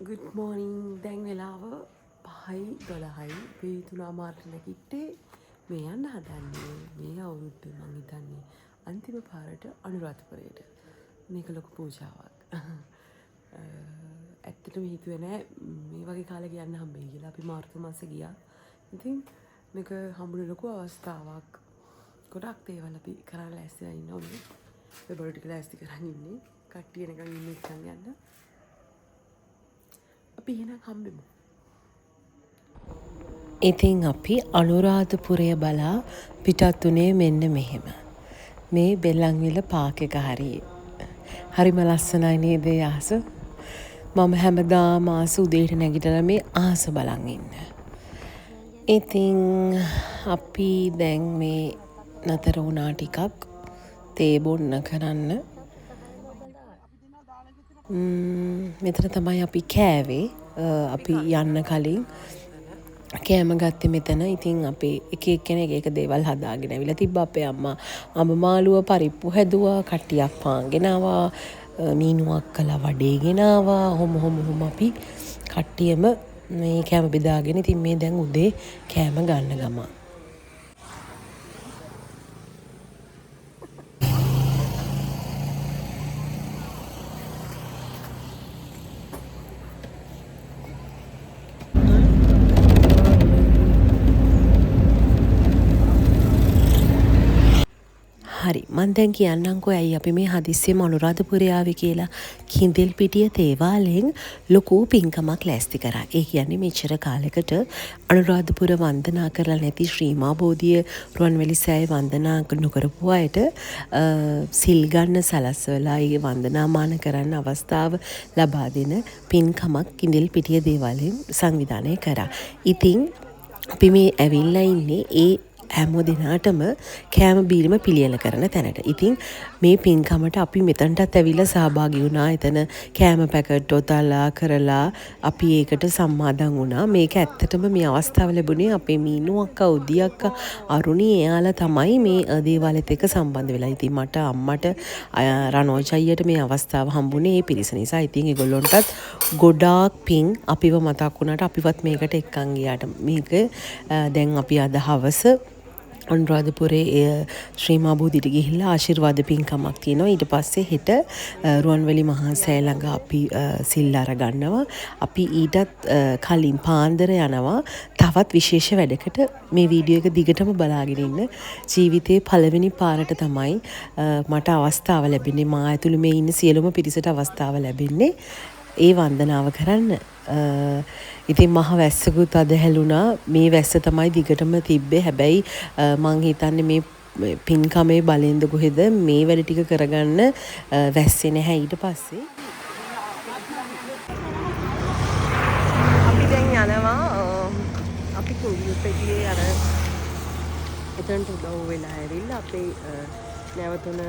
Good මෝනිින් දැන් වෙලාව 5:12යි පේතුනා මාර්ට නැකිට්ටේ මේ යන්න හදන්නේ මේ අවුරුද්ද මං හිතන්නේ අන්තිම පාරට අනුරාධපුරයට මේක ලොකු පූජාවක්. ඇත්තටම හිතුවේ නෑ මේ වගේ කාලෙක යන්න හම්බෙයි කියලා. අපි මාර්තු මාසේ ගියා. ඉතින් මේක හම්බුනේ ලොකු අවස්ථාවක්. ගොඩක් දේවල් අපි කරන්න ලෑස්තිලා ඉන්න ඕනේ. පෙබරවරි ටික ලෑස්ති කරන් ඉන්නේ. කට්ටිය එනකන් ඉන්නේ ඉතින් යන්න. අපි එහෙනම් හම්බෙමු. ඉතින් අපි අනුරාධපුරය බලා පිටත් වුණේ මෙන්න මෙහෙම. මේ බෙල්ලන්විල පාක් එක හරිම ලස්සනයි නේද අහස? මම හැමදාම ආස උදේට නැගිටලා මේ අහස බලන් ඉන්න. ඉතින් අපි දැන් මේ නතර වුණා ටිකක් තේ බොන්න කරන්න. මෙතන තමයි අපි කෑවේ. අපි යන්න කලින් කෑම ගත්තේ මෙතන. ඉතින් අපේ එක එක්කෙනෙක් එක දේවල් හදාගෙන ඇවිල්ලා තිබ්බා. අපේ අම්මා අඹ මාළුව පරිප්පු හැදුවා, කට්ටියක් පාන් ගෙනාවා, මීනුවක් කළා වඩේ ගෙනාවා. ඔහොම අපි කට්ටියම මේ කෑම බෙදාගෙන ඉතින් මේ දැන් උදේ කෑම ගන්න ගමන්. හරි මං දැන් කියන්නම්කෝ ඇයි අපි මේ හදිස්සියෙම අනුරාධපුරේ ආවේ කියලා. කිඳිල්පිටිය තේවාලෙන් ලොකු පින්කමක් ලෑස්ති කරා. ඒ කියන්නේ මෙච්චර කාලෙකට අනුරාධපුර වන්දනා කරලා නැති ශ්‍රී මා බෝධිය රුවන්වැලි සෑය වන්දනා නොකරපු අයට සිල් ගන්න සලස්වලා ඒ වන්දනාමාන කරන්න අවස්ථාව ලබා දෙන පින්කමක් කිඳිල්පිටිය දේවාලයෙන් සංවිධානය කරා. ඉතින් අපි මේ ඇවිල්ලා ඉන්නේ ඒ හැමෝ දෙනාටම කෑම බීම පිළියෙල කරන තැනට. ඉතින් මේ පින්කමට අපි මෙතනටත් ඇවිල්ලා සහභාගී වුණා. එතන කෑම පැකට් ඔතලා කරලා අපි ඒකට සම්මාදන් වුණා. මේක ඇත්තටම මේ අවස්ථාව ලැබුණේ අපේ මීනු අක්කා, උදි අක්කා, අරුණි එයාලා තමයි මේ දේවාලෙත් එක්ක සම්බන්ධ වෙලා. ඉතින් මට අම්මට රනෝජ අයියට මේ අවස්ථාව හම්බුනේ ඒ පිරිස නිසා. ඉතින් ඒගොල්ලොන්ටත් ගොඩාක් පිං අපිව මතක් වුණාට අපිවත් මේකට එක්කන් ගියාට. මේක දැන් අපි අද හවස අනුරාධපුරේ ශ්‍රී මා බෝධියට ගිහිල්ලා ආශිර්වාද පින්කමක් තියෙනවා. ඊට පස්සේ හෙට රුවන්වැලි මහා සෑය ළඟ අපි සිල් අරගන්නවා. අපි ඊටත් කලින් පාන්දර යනවා තවත් විශේෂ වැඩකට. මේ වීඩියෝ එක දිගටම බලාගෙන ඉන්න. ජීවිතේ පළවෙනි පාරට තමයි මට අවස්ථාව ලැබෙන්නේ. මා ඇතුළු මේ ඉන්න සියලුම පිරිසට අවස්ථාව ලැබෙන්නේ ඒ වන්දනාව කරන්න. ඉතින් මහ වැස්සකුත් අද හැලුණා. මේ වැස්ස තමයි දිගටම තිබ්බේ. හැබැයි මං හිතන්නේ මේ පින්කමේ බලෙන්ද කොහෙද මේ වැඩ ටික කරගන්න වැස්සේ නැහැ ඊට පස්සේ. අපි දැන් යනවා අපි කුරුල්පෙටියේ අර එතනට උදව් වෙලා ඇවිල්ලා අපේ නැවතුන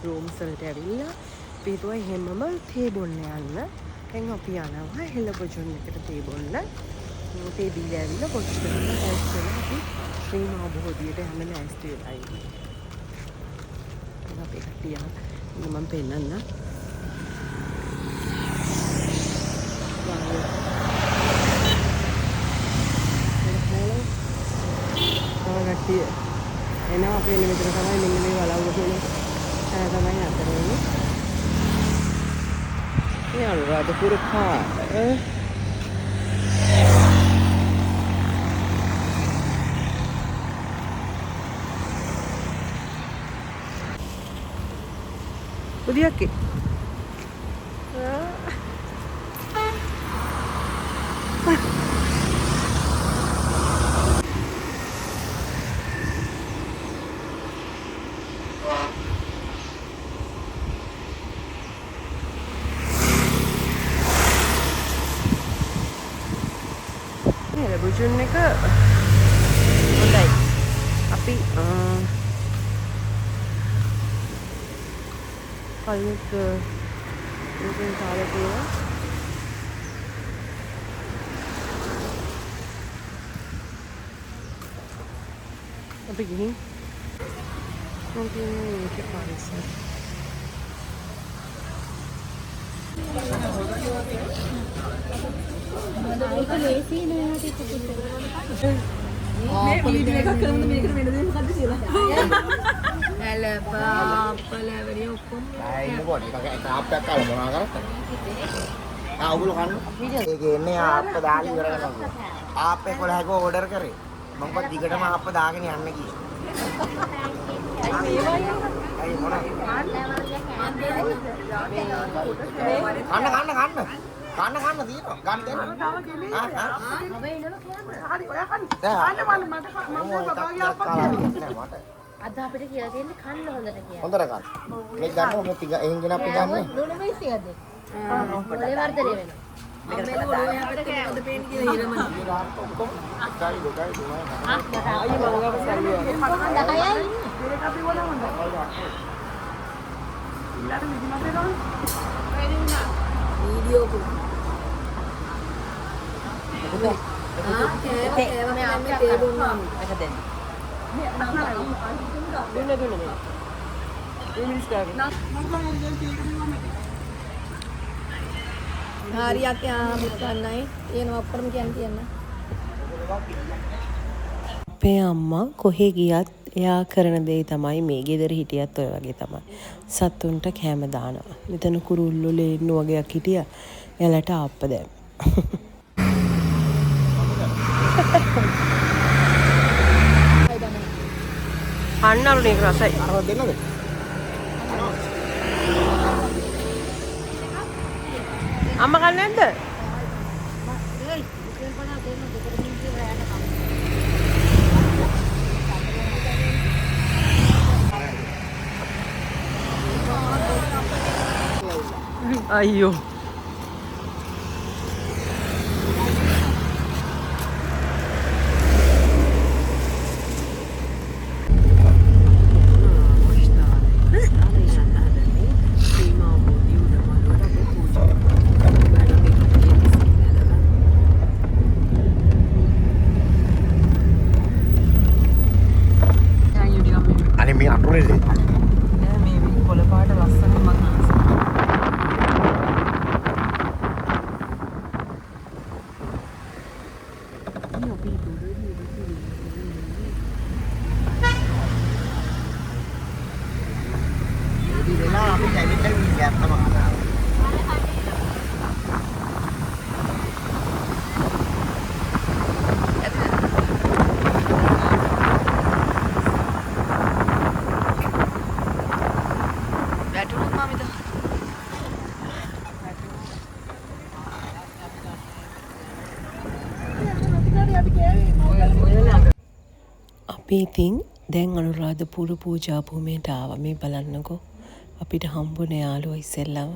රූම්ස් වලට ඇවිල්ලා අපි හිතුවා එහෙමම තේ බොන්න යන්න. දැන් අපි යනවා හෙළබොජොන් එකට තේ බොන්න. තේ බීලා ඇවිල්ලා පොඩ්ඩක් කරලා හොස්ටල් අපි ශ්‍රී මා බෝධියට යන්න ලෑස්ති වෙලා ඉන්නේ. අපේ කට්ටිය මම පෙන්නන්න. කට්ටිය එනවා අපි එන්නේ මෙතන තමයි. මෙන්න මේ වලව්ව කියන තැන තමයි අතර වෙන්නේ. මේ අනුරාධපුර පාර උදියක්කේ හෙළබොජොන් එක හොඳයි. අපි කලින්ත් මේකෙන් කාලේ තියෙනවා. අපි ගිහින් මොකද මේක පාරිසර වීඩියෝ එකක් කරමුද මේකට වෙන දේ මොකද්ද කියලා. ඉන්න පොඩි එකක් ආප්පයක් කාලා මොනවා කරත්තද? ඔගොල්ලෝ කන්න. ඒකේ එන්නේ ආප්ප දාලා ඉවර කරනවා. ආප්ප 11ක ඕඩර් කරේ. මම පොත් දිගටම ආප්ප දාගෙන යන්න ගියේ. අයි මොනවා? කන්න තියෙනවා. ගන්න දෙන්න. හරි ඔයා කන්න. මට බබාගේ ආප්පක් අද අපිට කියලා තියෙන්නේ කන්න හොඳට කියලා. හොඳට කන්න. මේක ගන්න ඔබ ටික එහෙන් ගෙන අපි ගන්න. ලුණු මිශ්‍රයද? ඔලේ වර්ධනය වෙනවා. මේකට ඔලේ අපිට කැමද පේන්නේ කියලා ඉරමන. ඔක්කොම එකයි දෙකයි තුනයි. ආයි මලගාව සල්ලිය. 10යි. මේක අපි වුණා හොඳ. ඉල්ලට මිදිමත් වෙනවා. වීඩියෝ කුඩ. කෑම මේ තේ බොන්නා. එක දෙන්න. හරියක් යා මුත්තන්නයි තියෙනවා අපරම කියන්න. අපේ අම්මා කොහේ ගියත් එයා කරන දේ තමයි මේ ගෙදර හිටියත් ඔය වගේ තමයි. සතුන්ට කෑම දානවා. මෙතන කුරුල්ලෝ ලේන්නු වගේක් හිටියා. එයාලට ආප්ප දැම්ම. අන්නරුනේ රසයි. අර දෙන්නද? අම්මා කන්නේ නැද්ද? අයියෝ. අනේ මේ අටුරේද? මේ කොළ පාට ලස්සන මම ඉතින් වෙලා අපි කැවිලා ගියා තමයි. අපි ඉතින් දැන් අනුරාධපුර පූජා භූමියට ආවා. මේ බලන්නකෝ අපිට හම්බුනේ යාළුවෝ ඉස්සෙල්ලාම.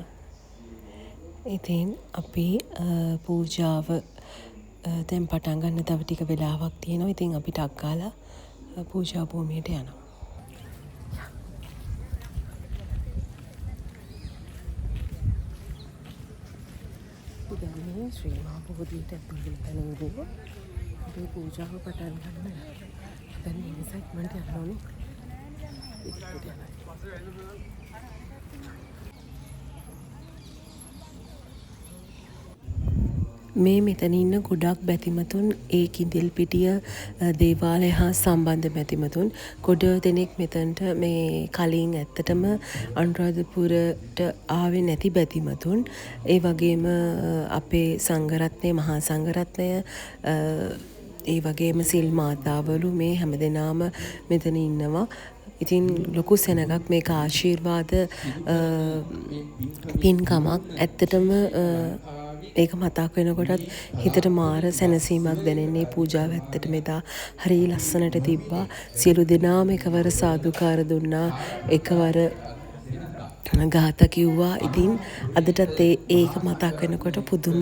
ඉතින් අපි පූජාව දැන් පටන් ගන්න තව ටික වෙලාවක් තියෙනවා. ඉතින් අපි ටක් ගාලා පූජා භූමියට යනවා. ඉතින් මේ ශ්‍රී මහා බෝධියට ඇතුළු වෙනවා. අපි පූජාව පටන් ගන්න. දැන් මේ නිසා ඉක්මනට යන්න ඕනේ. මේ මෙතන ඉන්න ගොඩක් බැතිමතුන් ඒ කිඳිල්පිටිය දේවාලය හා සම්බන්ධ බැතිමතුන් ගොඩ දෙනෙක් මෙතනට මේ කලින් ඇත්තටම අනුරාධපුරට ආවේ නැති බැතිමතුන් ඒ වගේම අපේ සංඝරත්නය මහා සංඝරත්නය ඒ වගේම සිල් මාතාවලු මේ හැමදෙනාම මෙතන ඉන්නවා. ඉතින් ලොකු සෙනගක් මේක ආශිර්වාද පින්කමක් ඇත්තටම ඒක මතක් වෙනකොටත් හිතට මාර සැනසීමක් දැනෙන්නේ. පූජාව ඇත්තටම එදා හරි ලස්සනට තිබ්බා. සියලු දෙනාම එකවර සාදුකාර දුන්නා, එකවර ගාථා කිව්වා. ඉතින් අදටත් ඒක මතක් වෙනකොට පුදුම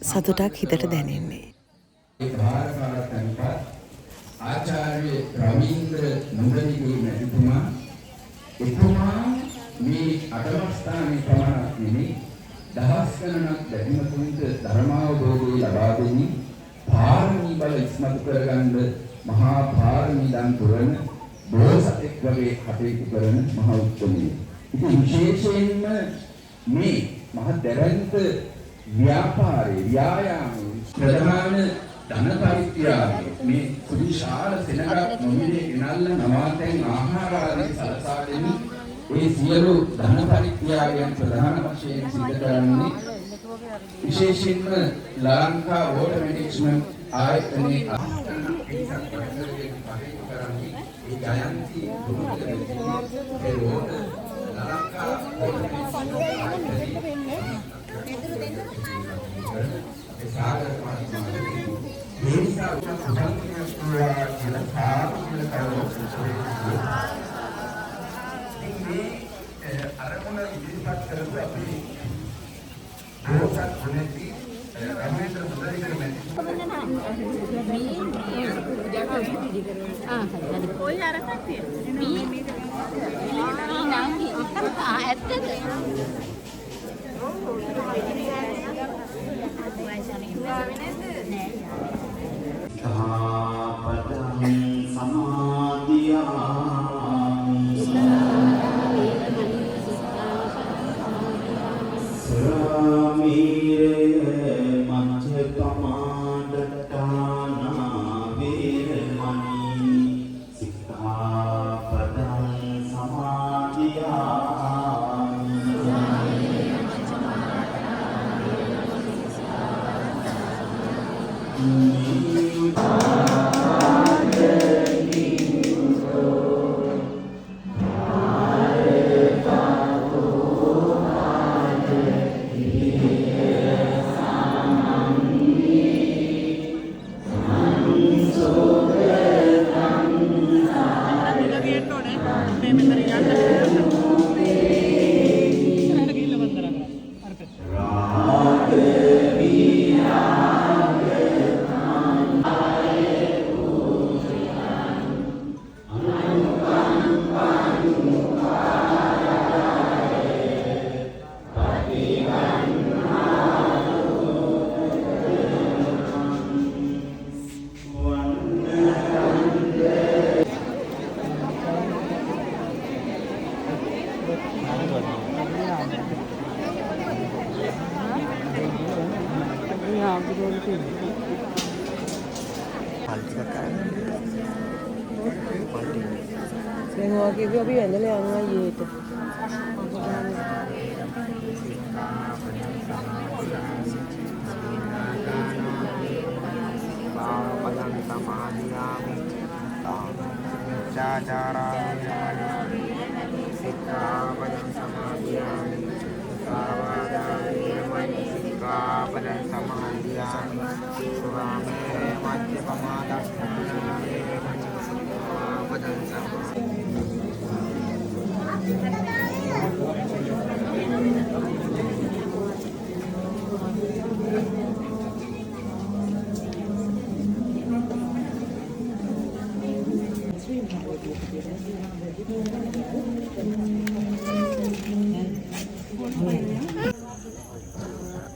සතුටක් හිතට දැනෙන්නේ. ආචාර්ය රවීන්ද්‍ර නුගරිගේ මැතිතුමා එතුමා මේ අටම ස්ථානයේ පමණක් නෙමෙයි දහස් ගණනක් බැතිමතුන්ට ධර්මාවබෝධය ලබා දෙමින් පාරමී බල ඉස්මතු කරගන්න මහා පාරමී දන් පුරන බෝසතෙක් වගේ කටයුතු කරන මහා උත්තමයෙක්. ඉතින් විශේෂයෙන්ම මේ මහ දැවැන්ත ව්‍යාපාරේ ව්‍යායාමයේ ප්‍රධාන ධන පරිත්‍යාගය මේ කුදිශාල සෙනගක් නොමිලේ ගෙනල්ලා නවාතැන් ආහාර ආදී සලසා දෙමින් ඒ සියලු ධන පරිත්‍යාගයන් ප්‍රධාන වශයෙන් සිදු කරන්නේ විශේෂයෙන්ම ලංකා වෝටර් මැනේජ්මන්ට් ආයතනයේ අපි වැඳලා යනවා ඊට.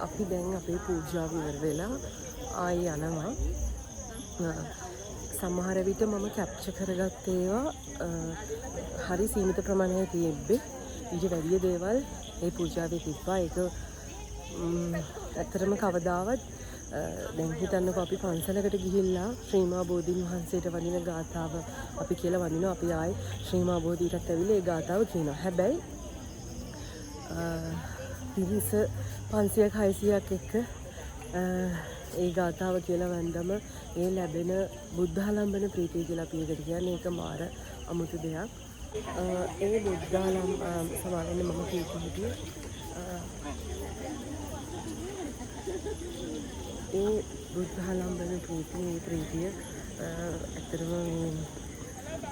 අපි දැන් අපේ පූජාව ඉවර වෙලා ආයෙ යනවා. සමහර විට මම කැප්චර් කරගත්ත ඒවා හරි සීමිත ප්‍රමාණයක් තිබ්බේ. ඊට වැඩි දේවල් ඒ පූජාවේ තිබ්බා. ඒක ඇත්තටම කවදාවත් දැන් හිතන්නකෝ අපි පන්සලකට ගිහිල්ලා ශ්‍රීමා බෝධීන් වහන්සේට වඳින ගාථාව අපි කියලා වඳිනවා. අපි ආයේ ශ්‍රීමා බෝධීටත් ඇවිල්ලා ඒ ගාථාව කියනවා. හැබැයි පිරිස 500ක් 600ක් එක්ක ඒ ගාථාව කියලා වන්දම ඒ ලැබෙන බුද්ධාලම්බන ප්‍රීතිය කියලා අපි ඒකට කියන්නේ. ඒක මාර අමුතු දෙයක්. ඒ සමාවෙන්න මම කීපෙදී ඒ බුද්ධාලම්බන ප්‍රීතිය ඇත්තටම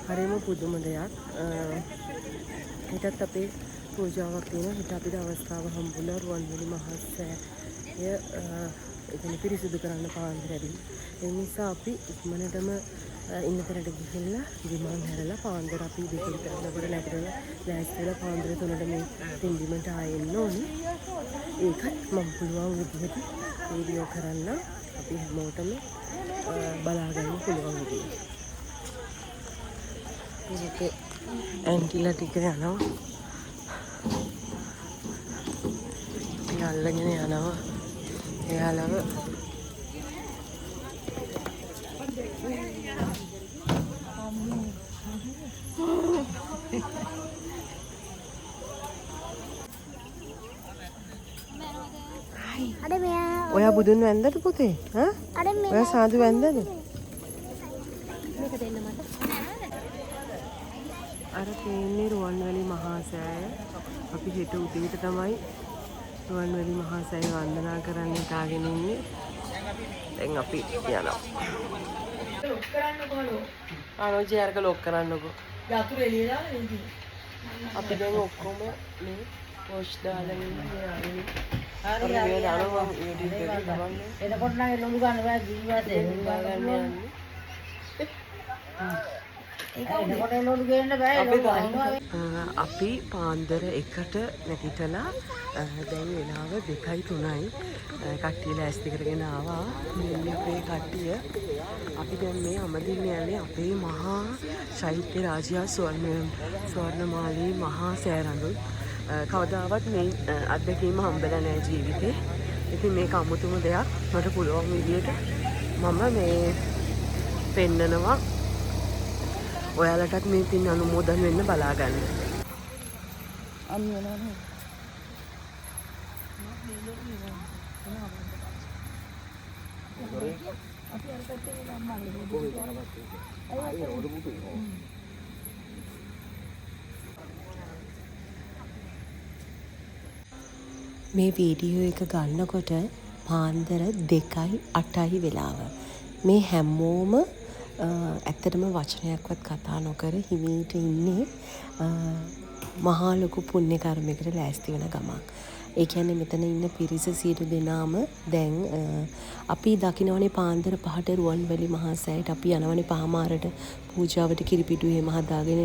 හරිම පුදුම දෙයක්. හිතත් අපේ පූජාවක් තියෙනවා. හිත අපිට අවස්ථාව හම්බුණා රුවන්වැලි මහා සෑය එතන පිරිසිදු කරන්න පාන්දර ඇවිත්. ඒ නිසා අපි ඉක්මනටම ඉන්න තැනට ගිහිල්ලා විමාන හැරලා පාන්දර අපි දෙකෙන් කරනකොට නැගිටලා ලෑස්ති වෙලා පාන්දර 3ට මේ පින්බිමට ආයෙන්න ඕනේ. ඒකත් මම පුළුවන් විදිහට වීඩියෝ කරන්න අපි හැමෝටම බලා ගන්න පුළුවන් විදිහට. ඒක ඇන්ටිලා ටික යනවා. අපි අල්ලගෙන යනවා. එයාලව ඔයා බුදුන් වැන්දද පුතේ? ඔයා සාදු වැන්දද? අර තියෙන්නේ රුවන්වැලි මහා සෑය. අපි හෙට උදේට තමයි රුවන්වැලි මහා සෑය වන්දනා කරන්න හිතාගෙන ඉන්නේ. දැන් අපි යනවා. ලොක් කරන්නකෝ. ආනෝජි අරක ලොක් කරන්නකෝ. යතුරු එළිය දාලා ඉන්නේ. අපි දැන් ඔක්කොම මේ පෝස්ට් දාලා ඉන්නේ. හරි හරි දානවා YouTube එකේ තමයි. එතකොට නම් එළඹු ගන්න බෑ ජීවිතේ. ගන්න යන්නේ. අපි පාන්දර 1ට නැගිටලා දැන් වෙලාව 2:03යි. කට්ටිය ලෑස්ති කරගෙන ආවා. මෙන්න අපේ කට්ටිය. අපි දැන් මේ අමදින්න යන්නේ අපේ මහා චෛත්‍ය රාජ්‍ය ස්වර්ණමාලී මහා සෑරඳුල්. කවදාවත් මේ අත්දැකීම හම්බෙලා නැහැ ජීවිතේ. ඉතින් මේක අමුතුම දෙයක්. මට පුළුවන් විදියට මම මේ පෙන්නනවා. ඔයාලටත් මේ පින් අනුමෝදන් වෙන්න බලා ගන්න. මේ වීඩියෝ එක ගන්නකොට පාන්දර 2:08 වෙලාව. මේ හැමෝම ඇත්තටම වචනයක්වත් කතා නොකර හිමීට ඉන්නේ මහා ලොකු පුණ්‍ය කර්මයකට ලෑස්ති වෙන ගමන්. ඒ කියන්නේ මෙතන ඉන්න පිරිස සියලු දෙනාම දැන් අපි දකින්නවනේ පාන්දර 5ට රුවන්වැලි මහා සෑයට අපි යනවනේ පහමාරට පූජාවට කිරිපිටු එහෙම හදාගෙන.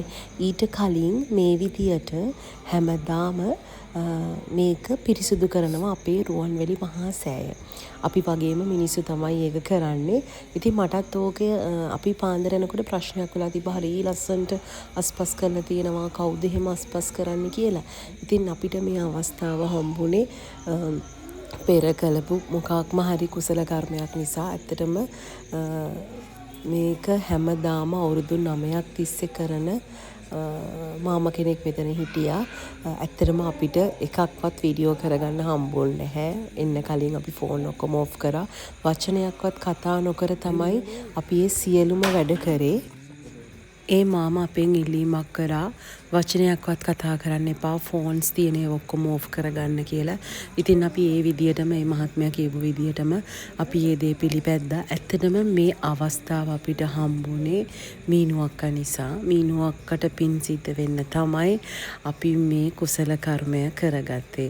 ඊට කලින් මේ විදියට හැමදාම මේක පිරිසිදු කරනවා අපේ රුවන්වැලි මහා සෑය. අපි වගේම මිනිස්සු තමයි ඒක කරන්නේ. ඉතින් මටත් ඕකේ අපි පාන්දර යනකොට ප්‍රශ්නයක් වෙලා තිබ්බා. හරි ලස්සනට අස්පස් කරලා තියෙනවා. කවුද එහෙම අස්පස් කරන්න කියලා. ඉතින් අපිට මේ අවස්ථාව හම්බුනේ පෙර කළපු මොකක්ම හරි කුසල කර්මයක් නිසා. ඇත්තටම මේක හැමදාම අවුරුදු 9ක් තිස්සේ කරන මාම කෙනෙක් මෙතන හිටියා. ඇත්තටම අපිට එකක්වත් වීඩියෝ කරගන්න හම්බුන්නේ නැහැ. එන්න කලින් අපි ෆෝන් ඔක්කොම ඔෆ් කරා. වචනයක්වත් කතා නොකර තමයි අපි මේ සියලුම වැඩ කරේ. ඒ මාම අපෙන් ඉල්ලීමක් කරා වචනයක්වත් කතා කරන්න එපා, ෆෝන්ස් තියෙන ඒවා ඔක්කොම ඕෆ් කරගන්න කියලා. ඉතින් අපි ඒ විදියටම මේ මහත්මයා කියපු විදියටම අපි මේ දේ පිළිපැද්දා. ඇත්තටම මේ අවස්ථාව අපිට හම්බුනේ මීනුවක්ක නිසා. මීනුවක්කට පින් සිද්ධ වෙන්න තමයි අපි මේ කුසල කර්මය කරගත්තේ.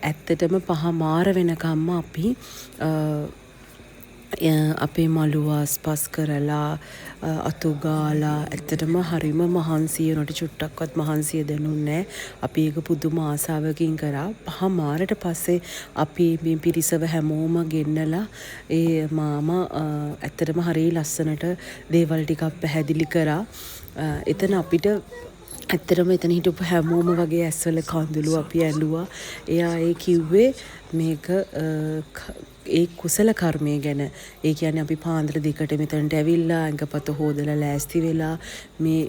ඇත්තටම පහමාර වෙනකම්ම අපි අපේ මළුව ආස්පස් කරලා අතු ගාලා ඇත්තටම හරිම මහන්සිය උනට චුට්ටක්වත් මහන්සිය දැනුන්නේ නැහැ. අපි ඒක පුදුම ආසාවකින් කරා. පහමාරට පස්සේ අපි මේ පිරිසව හැමෝම ගෙන්නලා ඒ මාම ඇත්තටම හරිය ලස්සනට දේවල් ටිකක් පැහැදිලි කරා. එතන අපිට ඇත්තටම එතන හිටපු හැමෝම වගේ ඇස්වල කඳුළු අපි ඇඬුවා. එයා ඒ කිව්වේ මේක ඒ කුසල කර්මය ගැන. ඒ කියන්නේ අපි පාන්දර 2ට මෙතනට ඇවිල්ලා අඟපත හොදලා ලෑස්ති වෙලා මේ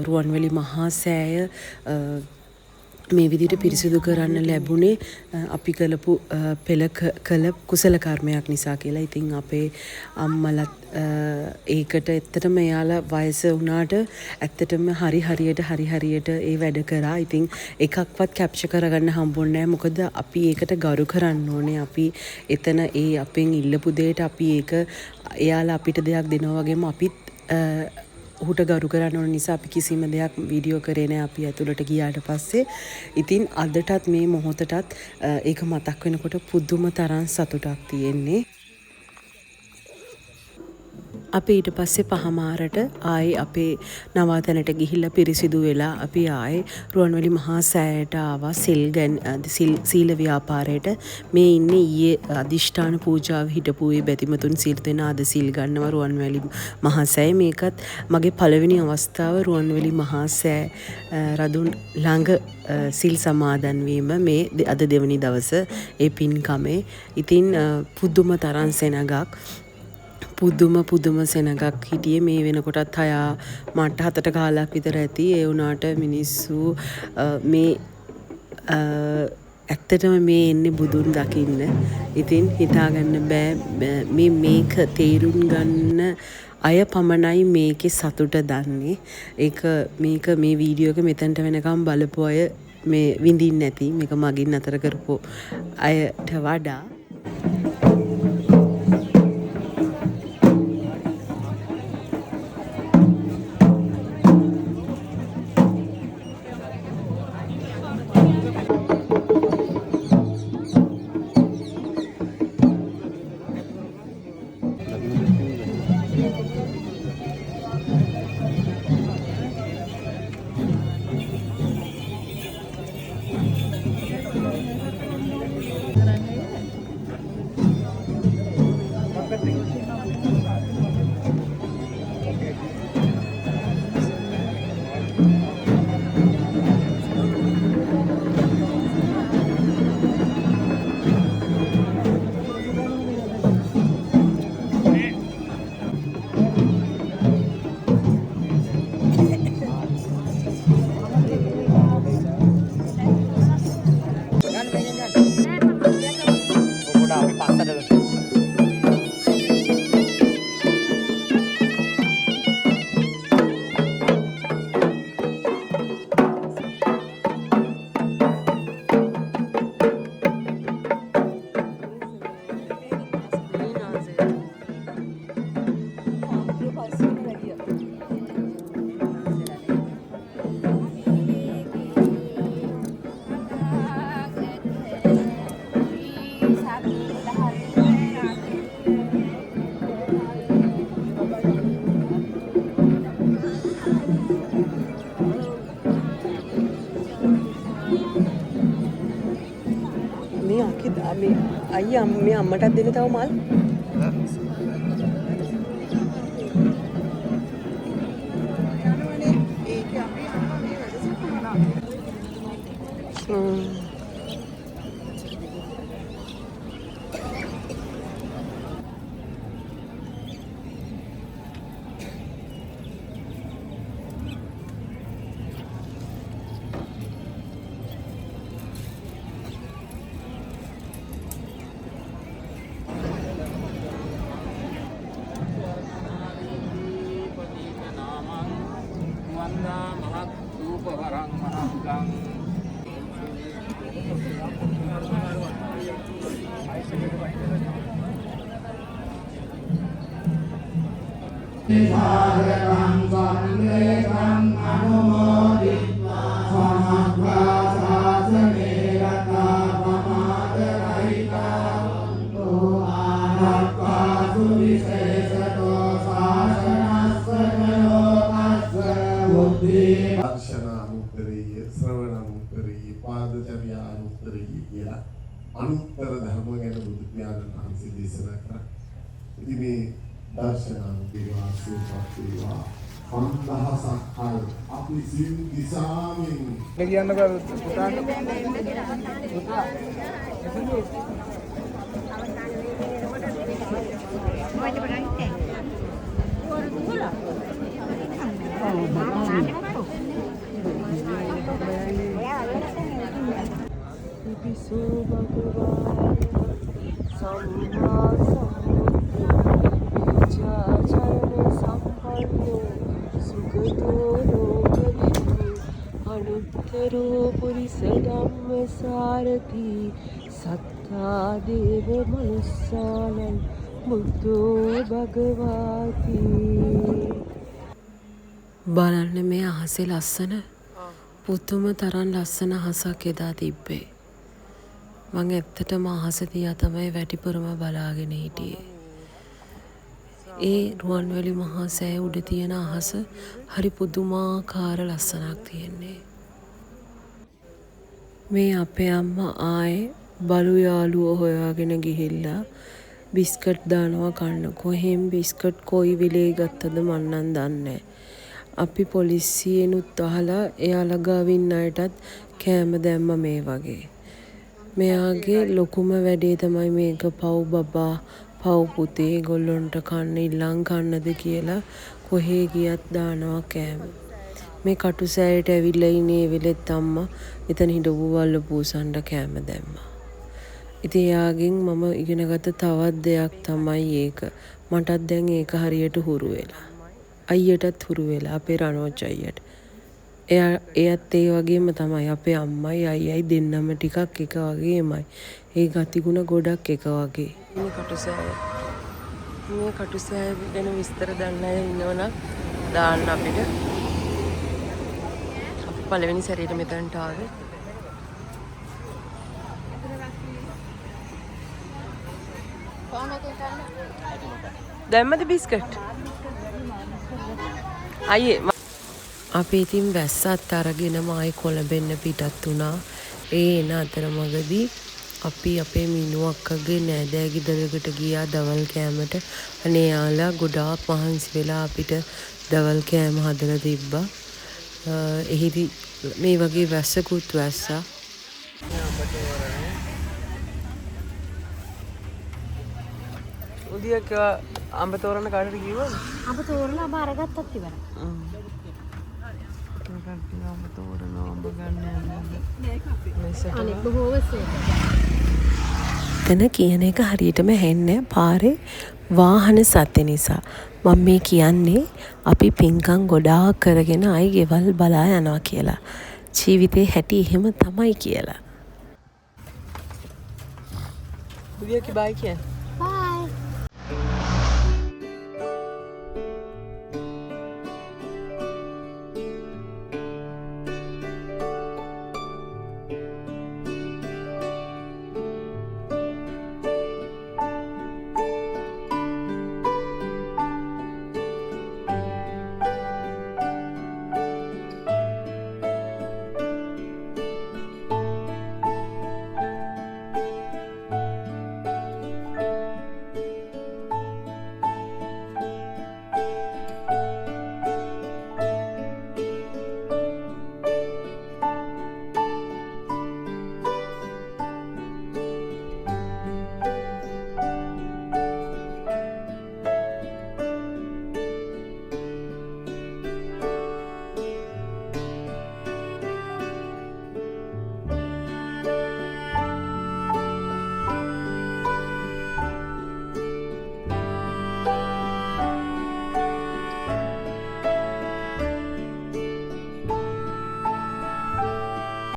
රුවන්වැලි මහා සෑය මේ විදිහට පිරිසිදු කරන්න ලැබුණේ අපි කළපු කළ කුසල කර්මයක් නිසා කියලා. ඉතින් අපේ අම්මලත් ඒකට ඇත්තටම එයාලා වයස වුණාට ඇත්තටම හරියට ඒ වැඩ කරා. ඉතින් එකක්වත් කැප්චර් කරගන්න හම්බුන්නේ නැහැ. මොකද අපි ඒකට ගරු කරන්න ඕනේ. අපි එතන ඒ අපෙන් ඉල්ලපු දෙයට අපි ඒක එයාලා අපිට දෙයක් දෙනවා වගේම අපිත් ඔහුට ගරු කරන්න ඕන නිසා අපි කිසිම දෙයක් වීඩියෝ කරේ නැහැ අපි ඇතුළට ගියාට පස්සේ. ඉතින් අදටත් මේ මොහොතටත් ඒක මතක් වෙනකොට පුදුම තරම් සතුටක් තියෙන්නේ. අපි ඊට පස්සේ පහමාරට ආයේ අපේ නවාතැනට ගිහිල්ලා පිරිසිදු වෙලා අපි ආයේ රුවන්වැලි මහා සෑයට ආවා සීල ව්‍යාපාරයට. මේ ඉන්නේ ඊයේ අදිෂ්ඨාන පූජාව හිටපු ඒ බැතිමතුන් සිල් දෙනා අද සිල් ගන්නවා රුවන්වැලි මහා සෑය. මේකත් මගේ පළවෙනි අවස්ථාව රුවන්වැලි මහා සෑ රදුන් ළඟ සිල් සමාදන් වීම මේ අද දෙවනි දවස ඒ පින්කමේ. ඉතින් පුදුම තරම් සෙනගක් පුදුම සෙනගක් හිටියේ. මේ වෙනකොටත් 6:00 කාලක් විතර ඇති. ඒ වුණාට මිනිස්සු මේ ඇත්තටම මේ එන්නේ බුදුන් දකින්න. ඉතින් හිතාගන්න බෑ මේක තේරුම් ගන්න අය පමණයි මේකේ සතුට දන්නේ. මේක මේ වීඩියෝ එක මෙතනට වෙනකම් බලපු අය මේ විඳින්න නැති. මේක මගින් අතර කරපු අයට වඩා අයියා මේ අම්මටත් දෙන්න තව මල්. අනුත්තර ධර්ම ගැන බුදු පියාණන් වහන්සේ දේශනා කරා. ඉතින් මේ දර්ශනානුකේවා සූපත් වේවා 5000ක් කල් අපි සියලු දිසාවෙන් කියන්න බෑ පුතාට. Piso Bhagavan Samma Sambuddho Charana Sampanno Sugato Lokavidu Anuttaro Purisa Dhamma Sarathi Satta Deva Manussanam Buddho Bhagavati. බලන්න මේ අහසේ ලස්සන පුදුම තරම් ලස්සන අහසක් එදා තිබ්බේ. මං ඇත්තටම අහස දිහා තමයි වැඩිපුරම බලාගෙන හිටියේ. ඒ රුවන්වැලි මහා සෑය උඩ තියෙන අහස හරි පුදුමාකාර ලස්සනක් තියෙන්නේ. මේ අපේ අම්මා ආයේ බලු යාළුවෝ හොයාගෙන ගිහිල්ලා බිස්කට් දානවා කන්න. කොහෙන් බිස්කට් කොයි වෙලේ ගත්තද මන් නම් දන්නේ. අපි පොලිසියෙනුත් අහලා එයාලා ගාවින් අයටත් කෑම දැම්ම මේ වගේ. මෙයාගේ ලොකුම වැඩේ තමයි මේක පව් බබා පව් පුතේ ඒගොල්ලොන්ට කන්න ඉල්ලන් කන්නද කියලා කොහේ ගියත් දානවා කෑම. මේ කටුසෑයට ඇවිල්ලා ඉන්නේ වෙලෙත් අම්මා එතන හිටපු වල්ල පූසන්ට කෑම දැම්මා. ඉතින් එයාගෙන් මම ඉගෙනගත්ත තවත් දෙයක් තමයි ඒක. මටත් දැන් ඒක හරියට හුරු වෙලා. අයියටත් හුරු වෙලා අපේ රණෝජ් අයියට. එයත් ඒ වගේම තමයි අපේ අම්මයි අයියයි දෙන්නම ටිකක් එක වගේමයි. ඒ ගතිගුණ ගොඩක් එක වගේ. මේ කටුසෑය. මේ කටුසෑය ගැන විස්තර දන්න අය ඉන්නවනම් දාන්න අපිට. අපි පළවෙනි සැරේට මෙතනට ආවේ. දැම්මද බිස්කට්? අයියේ අපි ඉතින් වැස්සත් අරගෙනම ආයි කොළඹෙන්න පිටත් වුණා. ඒ එන අතරමඟදී අපි අපේ මිනු අක්කගේ නෑදෑ ගෙදරකට ගියා දවල් කෑමට. අනේ යාලා ගොඩාක් මහන්සි වෙලා අපිට දවල් කෑම හදලා තිබ්බා. එහිදී මේ වගේ වැස්සකුත් වැස්සා. උදියක් අඹ තෝරන කාටද කිව්වද? අඹ තෝරලා අඹ අරගත්තත් ඉවරයි. තන කියන එක හරියටම හෙන්නේ පාරේ වාහන සත්‍ය නිසා. මම මේ කියන්නේ අපි පින්කම් ගොඩාක් කරගෙන ආයි ගෙවල් බලා යනවා කියලා. ජීවිතේ හැටි එහෙම තමයි කියලා. උදියක් බයි කියන්නේ. බයි.